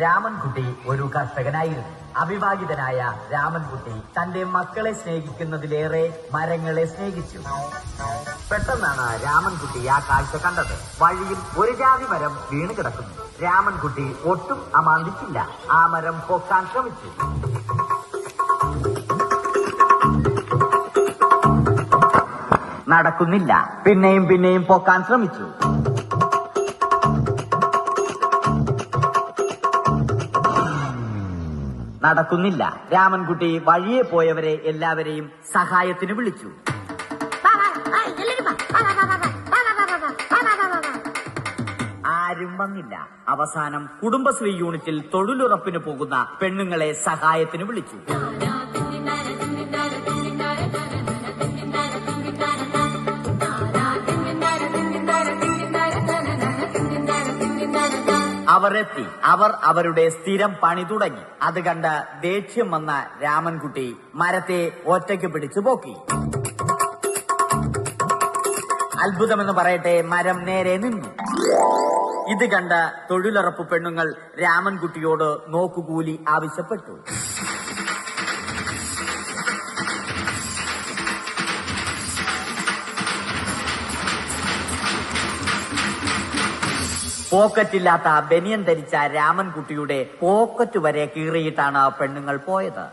രാമൻകുട്ടി ഒരു കർഷകനായിരുന്നു. അവിവാഹിതനായ രാമൻകുട്ടി തന്റെ മക്കളെ സ്നേഹിക്കുന്നതിലേറെ മരങ്ങളെ സ്നേഹിച്ചു. പെട്ടെന്നാണ് രാമൻകുട്ടി ആ കാഴ്ച കണ്ടത്. വഴിയിൽ ഒരു ജാതി മരം വീണ് കിടക്കുന്നു. രാമൻകുട്ടി ഒട്ടും അമാന്തിച്ചില്ല. ആ മരം പൊക്കാൻ ശ്രമിച്ചു. നടക്കുന്നില്ല. പിന്നെയും പിന്നെയും പൊക്കാൻ ശ്രമിച്ചു. നടക്കുന്നില്ല. രാമൻകുട്ടി വഴിയെ പോയവരെ എല്ലാവരെയും സഹായത്തിന് വിളിച്ചു. ആരും വന്നില്ല. അവസാനം കുടുംബശ്രീ യൂണിറ്റിൽ തൊഴിലുറപ്പിന് പോകുന്ന പെണ്ണുങ്ങളെ സഹായത്തിന് വിളിച്ചു. അവർ എത്തി. അവർ അവരുടെ സ്ഥിരം പണി തുടങ്ങി. അത് കണ്ട ദേഷ്യം വന്ന രാമൻകുട്ടി മരത്തെ ഒറ്റയ്ക്ക് പിടിച്ചു പോക്കി. അത്ഭുതമെന്ന് പറയട്ടെ, മരം നേരെ നിന്നു. ഇത് കണ്ട തൊഴിലുറപ്പ് പെണ്ണുങ്ങൾ രാമൻകുട്ടിയോട് നോക്കുകൂലി ആവശ്യപ്പെട്ടു. പോക്കറ്റില്ലാത്ത ബനിയൻ ധരിച്ച രാമൻകുട്ടിയുടെ പോക്കറ്റ് വരെ കീറിയിട്ടാണ് പെണ്ണുങ്ങൾ പോയത്.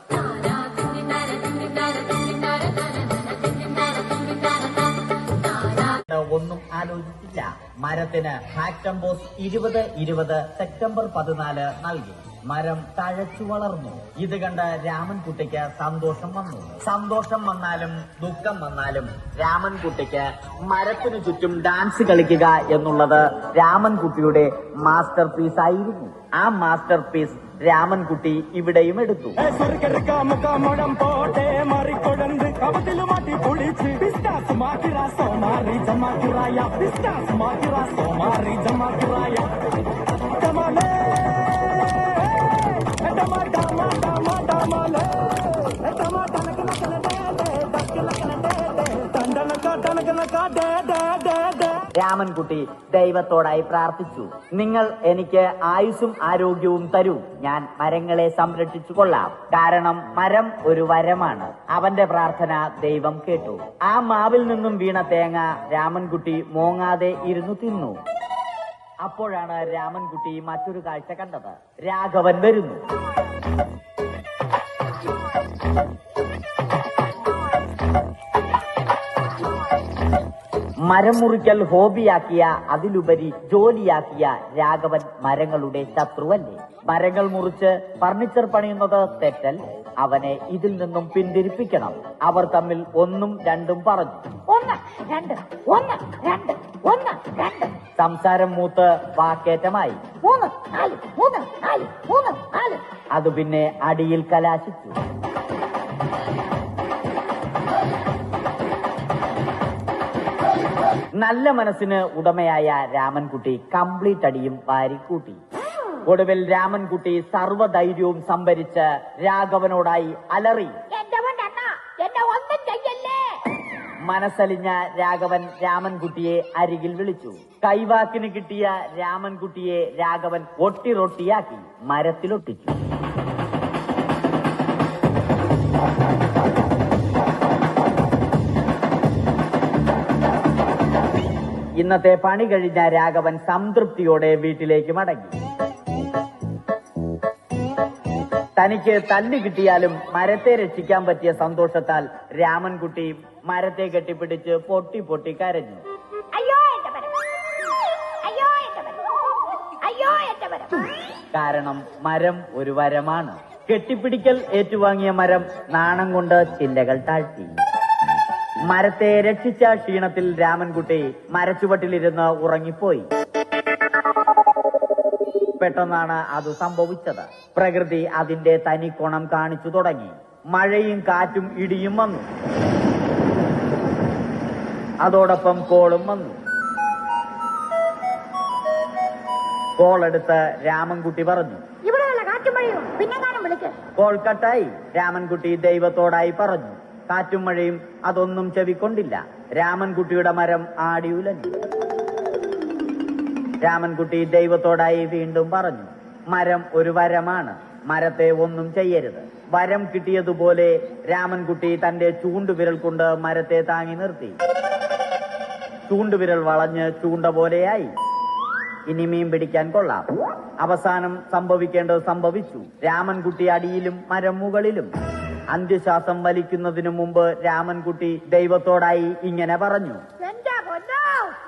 ഒന്നും ആലോചിച്ചില്ല. മരത്തിന് ഫാക്ടംബോസ് 2020 സെപ്റ്റംബർ 14 നൽകി. മരം തഴച്ചു വളർന്നു. ഇത് കണ്ട് രാമൻകുട്ടിക്ക് സന്തോഷം വന്നു. സന്തോഷം വന്നാലും ദുഃഖം വന്നാലും രാമൻകുട്ടിക്ക് മരത്തിനു ചുറ്റും ഡാൻസ് കളിക്കുക എന്നുള്ളത് രാമൻകുട്ടിയുടെ മാസ്റ്റർ പീസ് ആയിരുന്നു. ആ മാസ്റ്റർ പീസ് രാമൻകുട്ടി ഇവിടെയും എടുത്തു. രാമൻകുട്ടി ദൈവത്തോടായി പ്രാർത്ഥിച്ചു. നിങ്ങൾ എനിക്ക് ആയുസ്സും ആരോഗ്യവും തരൂ. ഞാൻ മരങ്ങളെ സംരക്ഷിച്ചു കൊള്ളാം. കാരണം മരം ഒരു വരമാണ്. അവന്റെ പ്രാർത്ഥന ദൈവം കേട്ടു. ആ മാവിൽ നിന്നും വീണ തേങ്ങ രാമൻകുട്ടി മോങ്ങാതെ ഇരുന്നു തിന്നു. അപ്പോഴാണ് രാമൻകുട്ടി മറ്റൊരു കാഴ്ച കണ്ടത്. രാഘവൻ വരുന്നു. മരം മുറിക്കൽ ഹോബിയാക്കിയ, അതിലുപരി ജോലിയാക്കിയ രാഘവൻ മരങ്ങളുടെ ശത്രുവല്ലേ? മരങ്ങൾ മുറിച്ച് ഫർണിച്ചർ പണിയുന്നത് തെറ്റല്ലേ? അവനെ ഇതിൽ നിന്നും പിന്തിരിപ്പിക്കണം. അവർ തമ്മിൽ ഒന്നും രണ്ടും പറഞ്ഞു. 1 2 1 2 1 2. സംസാരം മൂത്ത് വാക്കേറ്റമായി. 3 4 3 4 3 4. അത് പിന്നെ അടിയിൽ കലാശിച്ചു. നല്ല മനസ്സിന് ഉടമയായ രാമൻകുട്ടി കംപ്ലീറ്റ് അടിയും വാരിക്കൂട്ടി. ഒടുവിൽ രാമൻകുട്ടി സർവ്വധൈര്യവും സംഭരിച്ച് രാഘവനോടായി അലറി. മനസ്സലിഞ്ഞ രാഘവൻ രാമൻകുട്ടിയെ അരികിൽ വിളിച്ചു. കൈവാക്കിന് കിട്ടിയ രാമൻകുട്ടിയെ രാഘവൻ ഒട്ടിറൊട്ടിയാക്കി മരത്തിലൊട്ടിച്ചു. ഇന്നത്തെ പണി കഴിഞ്ഞ രാഘവൻ സംതൃപ്തിയോടെ വീട്ടിലേക്ക് മടങ്ങി. തനിക്ക് തല്ല് കിട്ടിയാലും മരത്തെ രക്ഷിക്കാൻ പറ്റിയ സന്തോഷത്താൽ രാമൻകുട്ടി മരത്തെ കെട്ടിപ്പിടിച്ച് പൊട്ടി പൊട്ടി കരഞ്ഞു. കാരണം മരം ഒരു വരമാണ്. കെട്ടിപ്പിടിക്കൽ ഏറ്റുവാങ്ങിയ മരം നാണം കൊണ്ട് ചില്ലകൾ താഴ്ത്തി. മരത്തെ രക്ഷിച്ച ക്ഷീണത്തിൽ രാമൻകുട്ടി മരച്ചുവട്ടിലിരുന്ന് ഉറങ്ങിപ്പോയി. പെട്ടെന്നാണ് അത് സംഭവിച്ചത്. പ്രകൃതി അതിന്റെ തനിക്കോണം കാണിച്ചു തുടങ്ങി. മഴയും കാറ്റും ഇടിയും വന്നു. അതോടൊപ്പം കോളും വന്നു. കോളെടുത്ത് രാമൻകുട്ടി പറഞ്ഞു. കോൾ കട്ടായി. രാമൻകുട്ടി ദൈവത്തോടായി പറഞ്ഞു. കാറ്റും മഴയും അതൊന്നും ചെവിക്കൊണ്ടില്ല. രാമൻകുട്ടിയുടെ മരം ആടി ഉലഞ്ഞു. രാമൻകുട്ടി ദൈവത്തോടായി വീണ്ടും പറഞ്ഞു. മരം ഒരു വരമാണ്. മരത്തെ ഒന്നും ചെയ്യരുത്. വരം കിട്ടിയതുപോലെ രാമൻകുട്ടി തന്റെ ചൂണ്ടുവിരൽ കൊണ്ട് മരത്തെ താങ്ങി നിർത്തി. ചൂണ്ടുവിരൽ വളഞ്ഞ് ചൂണ്ട പോലെയായി. ഇനി മീൻ പിടിക്കാൻ കൊള്ളാം. അവസാനം സംഭവിക്കേണ്ടത് സംഭവിച്ചു. രാമൻകുട്ടി അടിയിലും മരം മുകളിലും. അന്ത്യശ്വാസം വലിക്കുന്നതിനു മുമ്പ് രാമൻകുട്ടി ദൈവത്തോടായി ഇങ്ങനെ പറഞ്ഞു: എന്റെ പൊന്നോ,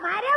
മരം